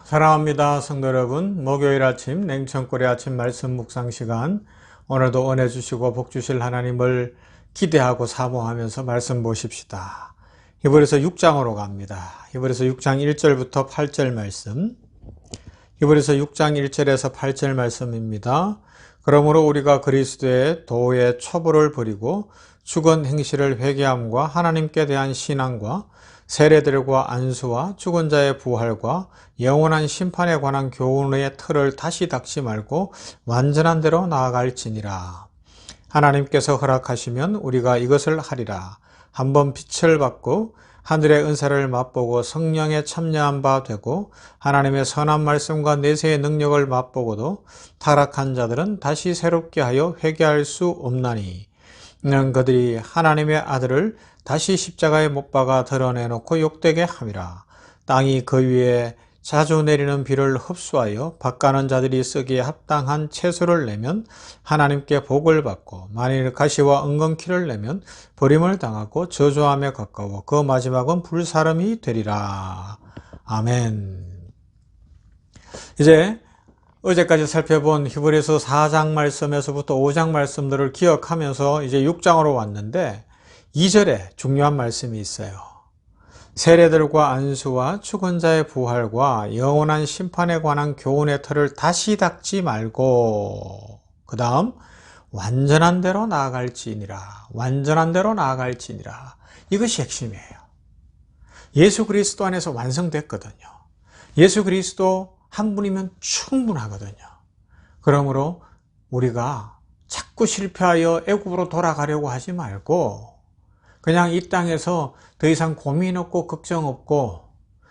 사랑합니다, 성도 여러분. 목요일 아침 냉천골의 아침 말씀 묵상 시간, 오늘도 은혜 주시고 복 주실 하나님을 기대하고 사모하면서 말씀 보십시다. 히브리서 6장으로 갑니다. 히브리서 6장 1절부터 8절 말씀. 히브리서 6장 1절에서 8절 말씀입니다. 그러므로 우리가 그리스도의 도의 첩을 버리고 죽은 행실을 회개함과 하나님께 대한 신앙과 세례들과 안수와 죽은 자의 부활과 영원한 심판에 관한 교훈의 틀을 다시 닦지 말고 완전한 대로 나아갈지니라. 하나님께서 허락하시면 우리가 이것을 하리라. 한번 빛을 받고 하늘의 은사를 맛보고 성령에 참여한 바 되고 하나님의 선한 말씀과 내세의 능력을 맛보고도 타락한 자들은 다시 새롭게 하여 회개할 수 없나니, 이는 그들이 하나님의 아들을 다시 십자가에 못 박아 드러내놓고 욕되게 함이라. 땅이 그 위에 자주 내리는 비를 흡수하여 밭가는 자들이 쓰기에 합당한 채소를 내면 하나님께 복을 받고, 만일 가시와 은근키를 내면 버림을 당하고 저주함에 가까워 그 마지막은 불사름이 되리라. 아멘. 이제 어제까지 살펴본 히브리서 4장 말씀에서부터 5장 말씀들을 기억하면서 이제 6장으로 왔는데, 2절에 중요한 말씀이 있어요. 세례들과 안수와 죽은 자의 부활과 영원한 심판에 관한 교훈의 틀을 다시 닦지 말고, 그 다음 완전한 대로 나아갈지니라. 완전한 대로 나아갈지니라. 이것이 핵심이에요. 예수 그리스도 안에서 완성됐거든요. 예수 그리스도 한 분이면 충분하거든요. 그러므로 우리가 자꾸 실패하여 애굽으로 돌아가려고 하지 말고, 그냥 이 땅에서 더 이상 고민 없고 걱정 없고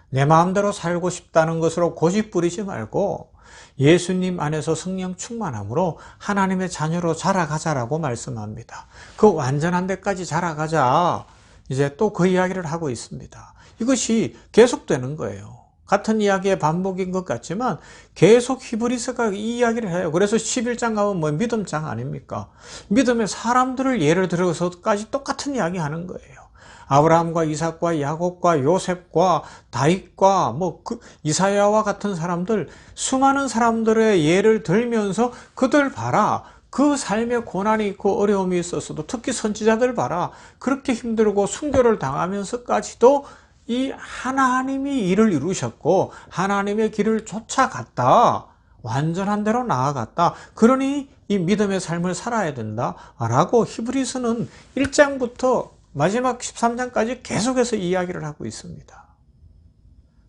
내 마음대로 살고 싶다는 것으로 고집 부리지 말고 예수님 안에서 성령 충만함으로 하나님의 자녀로 자라가자라고 말씀합니다. 그 완전한 데까지 자라가자. 이제 또 그 이야기를 하고 있습니다. 이것이 계속되는 거예요. 같은 이야기의 반복인 것 같지만 계속 히브리서가 이 이야기를 해요. 그래서 11장 가면 뭐 믿음장 아닙니까? 믿음의 사람들을 예를 들어서까지 똑같은 이야기 하는 거예요. 아브라함과 이삭과 야곱과 요셉과 다윗과 이사야와 같은 사람들, 수많은 사람들의 예를 들면서 그들 봐라. 그 삶에 고난이 있고 어려움이 있었어도, 특히 선지자들 봐라. 그렇게 힘들고 순교를 당하면서까지도 이 하나님이 일을 이루셨고 하나님의 길을 쫓아갔다. 완전한 대로 나아갔다. 그러니 이 믿음의 삶을 살아야 된다 라고 히브리서는 1장부터 마지막 13장까지 계속해서 이야기를 하고 있습니다.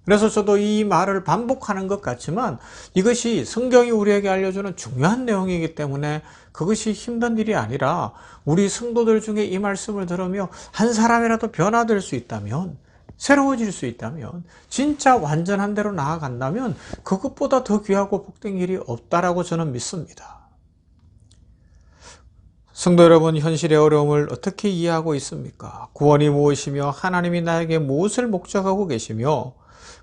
그래서 저도 이 말을 반복하는 것 같지만 이것이 성경이 우리에게 알려주는 중요한 내용이기 때문에 그것이 힘든 일이 아니라, 우리 성도들 중에 이 말씀을 들으며 한 사람이라도 변화될 수 있다면, 새로워질 수 있다면, 진짜 완전한 대로 나아간다면 그것보다 더 귀하고 복된 일이 없다라고 저는 믿습니다. 성도 여러분, 현실의 어려움을 어떻게 이해하고 있습니까? 구원이 무엇이며 하나님이 나에게 무엇을 목적하고 계시며,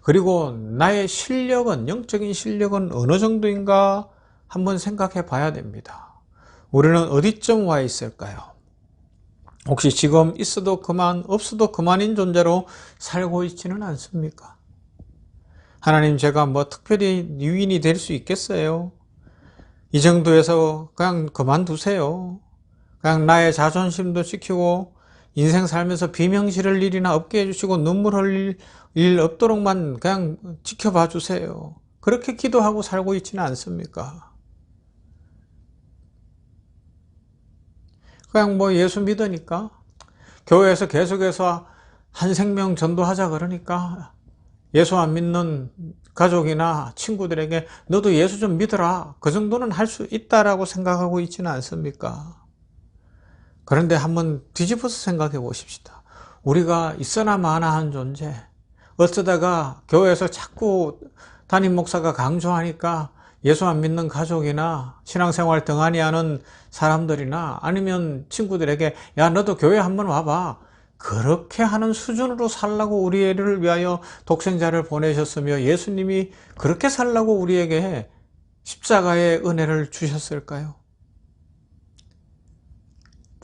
그리고 나의 실력은, 영적인 실력은 어느 정도인가 한번 생각해 봐야 됩니다. 우리는 어디쯤 와 있을까요? 혹시 지금 있어도 그만, 없어도 그만인 존재로 살고 있지는 않습니까? 하나님, 제가 특별히 유인이 될 수 있겠어요? 이 정도에서 그냥 그만두세요. 그냥 나의 자존심도 지키고 인생 살면서 비명 지를 일이나 없게 해주시고 눈물 흘릴 일 없도록만 그냥 지켜봐 주세요. 그렇게 기도하고 살고 있지는 않습니까? 그냥 예수 믿으니까, 교회에서 계속해서 한 생명 전도하자 그러니까 예수 안 믿는 가족이나 친구들에게 너도 예수 좀 믿어라, 그 정도는 할 수 있다라고 생각하고 있지는 않습니까? 그런데 한번 뒤집어서 생각해 보십시다. 우리가 있어나 마나한 존재, 어쩌다가 교회에서 자꾸 담임 목사가 강조하니까 예수 안 믿는 가족이나 신앙생활 등한히 하는 사람들이나 아니면 친구들에게 야, 너도 교회 한번 와봐, 그렇게 하는 수준으로 살라고 우리를 위하여 독생자를 보내셨으며 예수님이 그렇게 살라고 우리에게 십자가의 은혜를 주셨을까요?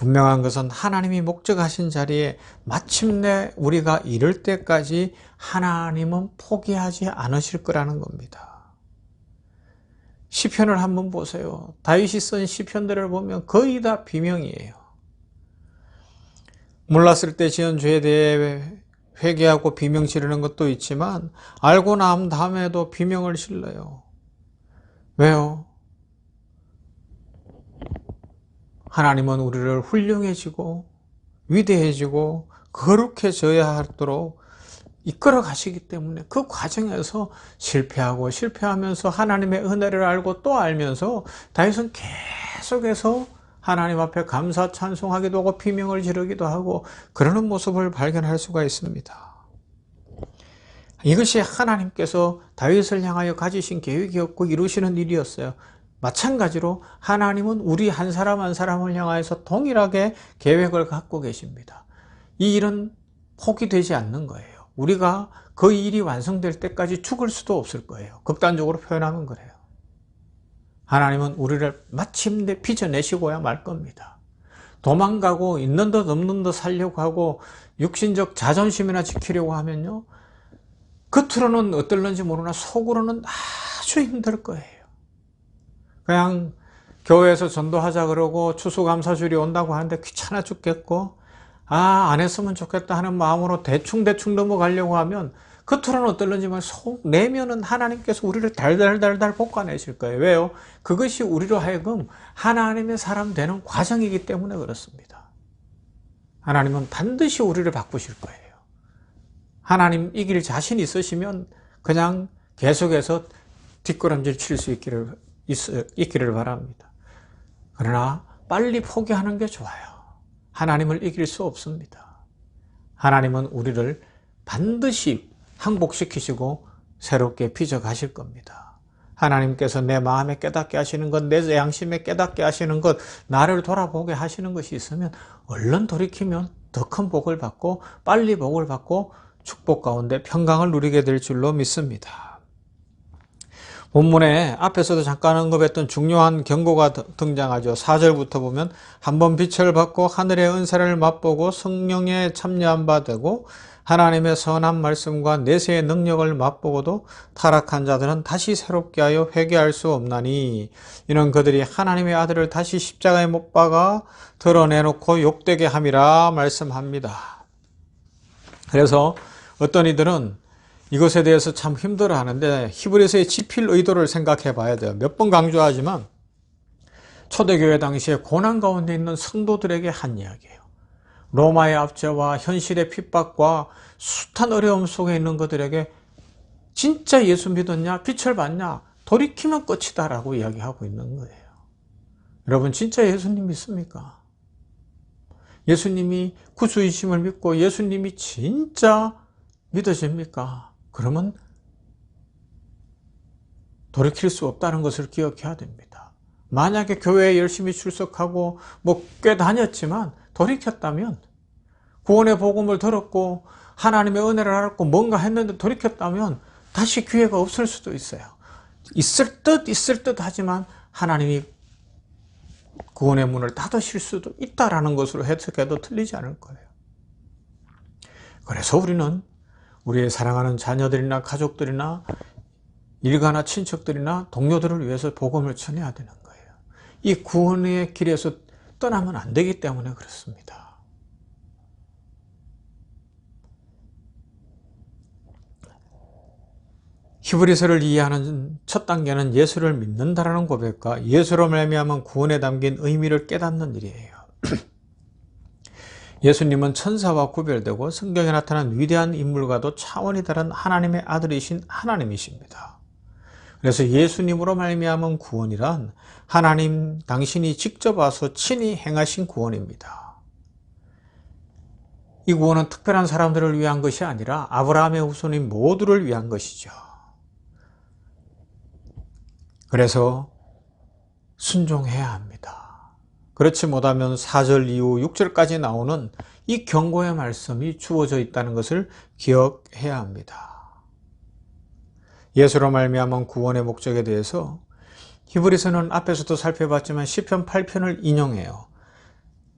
분명한 것은 하나님이 목적하신 자리에 마침내 우리가 이를 때까지 하나님은 포기하지 않으실 거라는 겁니다. 시편을 한번 보세요. 다윗이 쓴 시편들을 보면 거의 다 비명이에요. 몰랐을 때 지은 죄에 대해 회개하고 비명 지르는 것도 있지만 알고 난 다음에도 비명을 질러요. 왜요? 하나님은 우리를 훌륭해지고 위대해지고 거룩해져야 하도록 이끌어 가시기 때문에 그 과정에서 실패하면서 하나님의 은혜를 알고 또 알면서 다윗은 계속해서 하나님 앞에 감사 찬송하기도 하고 비명을 지르기도 하고 그러는 모습을 발견할 수가 있습니다. 이것이 하나님께서 다윗을 향하여 가지신 계획이었고 이루시는 일이었어요. 마찬가지로 하나님은 우리 한 사람 한 사람을 향하여서 동일하게 계획을 갖고 계십니다. 이 일은 포기되지 않는 거예요. 우리가 그 일이 완성될 때까지 죽을 수도 없을 거예요. 극단적으로 표현하면 그래요. 하나님은 우리를 마침내 빚어내시고야 말 겁니다. 도망가고 있는 듯 없는 듯 살려고 하고 육신적 자존심이나 지키려고 하면요, 겉으로는 어떨는지 모르나 속으로는 아주 힘들 거예요. 그냥 교회에서 전도하자 그러고 추수감사주일이 온다고 하는데 귀찮아 죽겠고 안 했으면 좋겠다 하는 마음으로 대충 넘어가려고 하면 겉으로는 어떨는지만 속 내면은 하나님께서 우리를 달달달달 볶아내실 거예요. 왜요? 그것이 우리로 하여금 하나님의 사람 되는 과정이기 때문에 그렇습니다. 하나님은 반드시 우리를 바꾸실 거예요. 하나님 이길 자신 있으시면 그냥 계속해서 뒷걸음질 칠 수 있기를 바랍니다. 그러나 빨리 포기하는 게 좋아요. 하나님을 이길 수 없습니다. 하나님은 우리를 반드시 항복시키시고 새롭게 빚어 가실 겁니다. 하나님께서 내 마음에 깨닫게 하시는 것, 내 양심에 깨닫게 하시는 것, 나를 돌아보게 하시는 것이 있으면 얼른 돌이키면 더 큰 복을 받고 빨리 복을 받고 축복 가운데 평강을 누리게 될 줄로 믿습니다. 본문에 앞에서도 잠깐 언급했던 중요한 경고가 등장하죠. 4절부터 보면 한번 빛을 받고 하늘의 은사를 맛보고 성령에 참여한 바 되고 하나님의 선한 말씀과 내세의 능력을 맛보고도 타락한 자들은 다시 새롭게 하여 회개할 수 없나니 이는 그들이 하나님의 아들을 다시 십자가에 못 박아 드러내놓고 욕되게 함이라 말씀합니다. 그래서 어떤 이들은 이것에 대해서 참 힘들어 하는데 히브리서의 지필 의도를 생각해 봐야 돼요. 몇 번 강조하지만 초대교회 당시에 고난 가운데 있는 성도들에게 한 이야기예요. 로마의 압제와 현실의 핍박과 숱한 어려움 속에 있는 그들에게 진짜 예수 믿었냐? 빛을 봤냐? 돌이키면 끝이다 라고 이야기하고 있는 거예요. 여러분 진짜 예수님 믿습니까? 예수님이 구주이심을 믿고 예수님이 진짜 믿어집니까? 그러면 돌이킬 수 없다는 것을 기억해야 됩니다. 만약에 교회에 열심히 출석하고 꽤 다녔지만 돌이켰다면 구원의 복음을 들었고 하나님의 은혜를 알았고 뭔가 했는데 돌이켰다면 다시 기회가 없을 수도 있어요. 있을 듯 하지만 하나님이 구원의 문을 닫으실 수도 있다라는 것으로 해석해도 틀리지 않을 거예요. 그래서 우리는 우리의 사랑하는 자녀들이나 가족들이나 일가나 친척들이나 동료들을 위해서 복음을 전해야 되는 거예요. 이 구원의 길에서 떠나면 안 되기 때문에 그렇습니다. 히브리서를 이해하는 첫 단계는 예수를 믿는다라는 고백과 예수로 말미암은 구원에 담긴 의미를 깨닫는 일이에요. 예수님은 천사와 구별되고 성경에 나타난 위대한 인물과도 차원이 다른 하나님의 아들이신 하나님이십니다. 그래서 예수님으로 말미암은 구원이란 하나님 당신이 직접 와서 친히 행하신 구원입니다. 이 구원은 특별한 사람들을 위한 것이 아니라 아브라함의 후손인 모두를 위한 것이죠. 그래서 순종해야 합니다. 그렇지 못하면 4절 이후 6절까지 나오는 이 경고의 말씀이 주어져 있다는 것을 기억해야 합니다. 예수로 말미암은 구원의 목적에 대해서 히브리서는 앞에서도 살펴봤지만 시편 8편을 인용해요.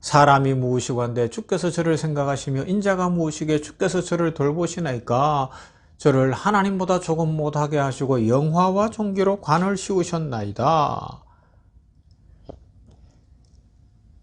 사람이 무엇이고 한데 주께서 저를 생각하시며 인자가 무엇이기에 주께서 저를 돌보시나이까. 저를 하나님보다 조금 못하게 하시고 영화와 존귀로 관을 씌우셨나이다.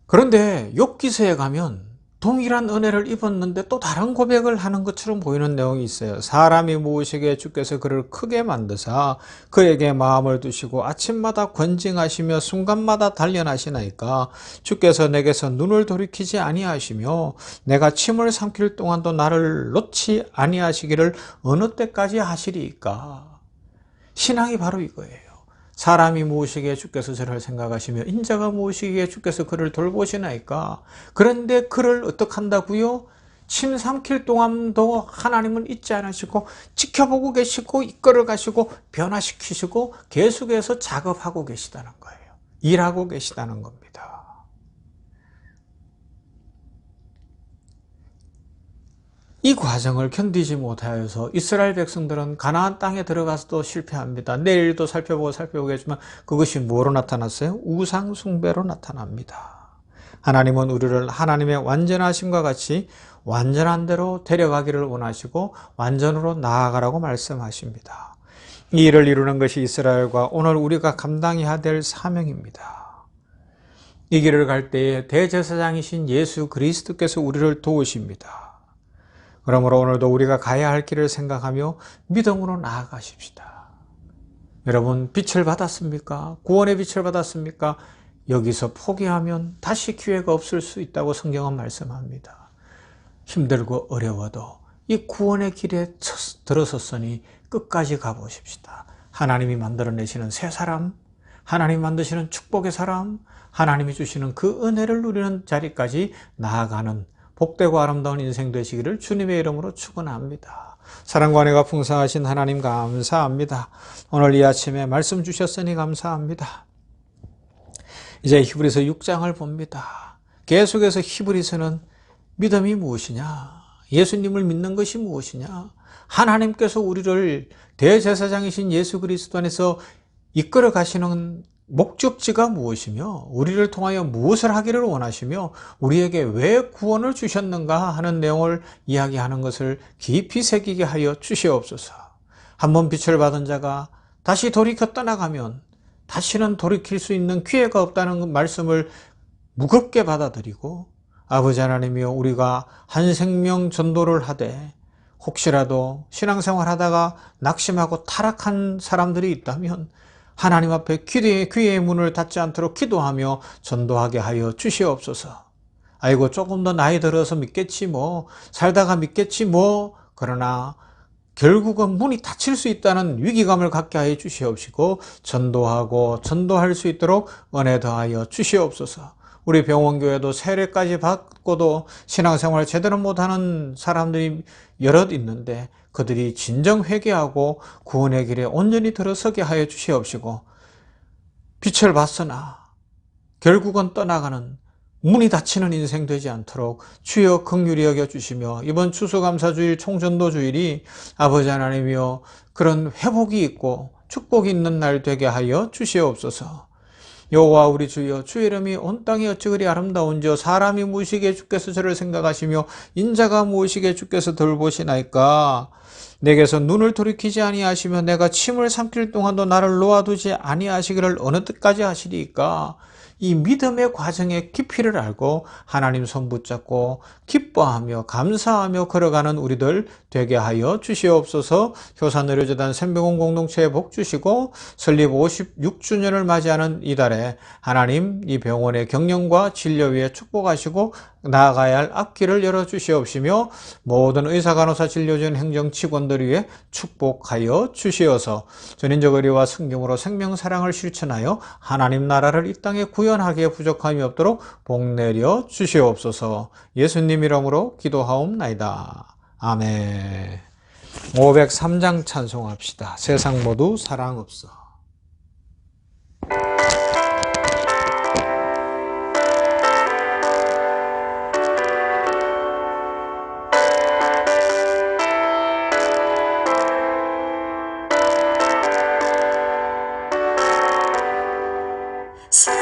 그런데 욥기서에 가면 동일한 은혜를 입었는데 또 다른 고백을 하는 것처럼 보이는 내용이 있어요. 사람이 무엇이기에 주께서 그를 크게 만드사 그에게 마음을 두시고 아침마다 권징하시며 순간마다 단련하시나이까. 주께서 내게서 눈을 돌이키지 아니하시며 내가 침을 삼킬 동안도 나를 놓지 아니하시기를 어느 때까지 하시리이까. 신앙이 바로 이거예요. 사람이 무엇이기에 주께서 저를 생각하시며 인자가 무엇이기에 주께서 그를 돌보시나이까. 그런데 그를 어떻게 한다고요? 침 삼킬 동안도 하나님은 잊지 않으시고 지켜보고 계시고 이끌어 가시고 변화시키시고 계속해서 작업하고 계시다는 거예요. 일하고 계시다는 겁니다. 이 과정을 견디지 못하여서 이스라엘 백성들은 가나안 땅에 들어가서도 실패합니다. 내일도 살펴보겠지만 그것이 뭐로 나타났어요? 우상 숭배로 나타납니다. 하나님은 우리를 하나님의 완전하심과 같이 완전한 대로 데려가기를 원하시고 완전으로 나아가라고 말씀하십니다. 이 일을 이루는 것이 이스라엘과 오늘 우리가 감당해야 될 사명입니다. 이 길을 갈 때에 대제사장이신 예수 그리스도께서 우리를 도우십니다. 그러므로 오늘도 우리가 가야 할 길을 생각하며 믿음으로 나아가십시다. 여러분, 빛을 받았습니까? 구원의 빛을 받았습니까? 여기서 포기하면 다시 기회가 없을 수 있다고 성경은 말씀합니다. 힘들고 어려워도 이 구원의 길에 들어섰으니 끝까지 가보십시다. 하나님이 만들어내시는 새 사람, 하나님이 만드시는 축복의 사람, 하나님이 주시는 그 은혜를 누리는 자리까지 나아가는 복되고 아름다운 인생 되시기를 주님의 이름으로 축원합니다. 사랑과 은혜가 풍성하신 하나님 감사합니다. 오늘 이 아침에 말씀 주셨으니 감사합니다. 이제 히브리서 6장을 봅니다. 계속해서 히브리서는 믿음이 무엇이냐? 예수님을 믿는 것이 무엇이냐? 하나님께서 우리를 대제사장이신 예수 그리스도 안에서 이끌어 가시는 목적지가 무엇이며 우리를 통하여 무엇을 하기를 원하시며 우리에게 왜 구원을 주셨는가 하는 내용을 이야기하는 것을 깊이 새기게 하여 주시옵소서. 한번 빛을 받은 자가 다시 돌이켜 떠나가면 다시는 돌이킬 수 있는 기회가 없다는 말씀을 무겁게 받아들이고 아버지 하나님이여 우리가 한 생명 전도를 하되 혹시라도 신앙생활 하다가 낙심하고 타락한 사람들이 있다면 하나님 앞에 귀의 문을 닫지 않도록 기도하며 전도하게 하여 주시옵소서. 아이고 조금 더 나이 들어서 믿겠지 뭐 살다가 믿겠지 뭐 그러나 결국은 문이 닫힐 수 있다는 위기감을 갖게 하여 주시옵시고 전도할 수 있도록 은혜 더하여 주시옵소서. 우리 병원교회도 세례까지 받고도 신앙생활 제대로 못하는 사람들이 여럿 있는데 그들이 진정 회개하고 구원의 길에 온전히 들어서게 하여 주시옵시고 빛을 봤으나 결국은 떠나가는 문이 닫히는 인생 되지 않도록 주여 긍휼히 여겨주시며 이번 추수감사주일 총전도주일이 아버지 하나님이여 그런 회복이 있고 축복이 있는 날 되게 하여 주시옵소서. 여호와 우리 주여 주의 이름이 온 땅에 어찌 그리 아름다운지요 사람이 무엇이기에 주께서 저를 생각하시며 인자가 무엇이기에 주께서 돌보시나이까. 내게서 눈을 돌이키지 아니하시며 내가 침을 삼킬 동안도 나를 놓아두지 아니하시기를 어느 때까지 하시리이까. 이 믿음의 과정의 깊이를 알고 하나님 손 붙잡고 기뻐하며 감사하며 걸어가는 우리들 되게 하여 주시옵소서. 효산의료재단 생명원 공동체에 복 주시고 설립 56주년을 맞이하는 이달에 하나님 이 병원의 경영과 진료 위에 축복하시고 나아가야 할 앞길을 열어주시옵시며 모든 의사간호사 진료진 행정직원들 위해 축복하여 주시어서 전인적 의리와 성경으로 생명사랑을 실천하여 하나님 나라를 이 땅에 구현하기에 부족함이 없도록 복내려 주시옵소서. 예수님 이름으로 기도하옵나이다. 아멘. 503장 찬송합시다. 세상 모두 사랑 없어. 사랑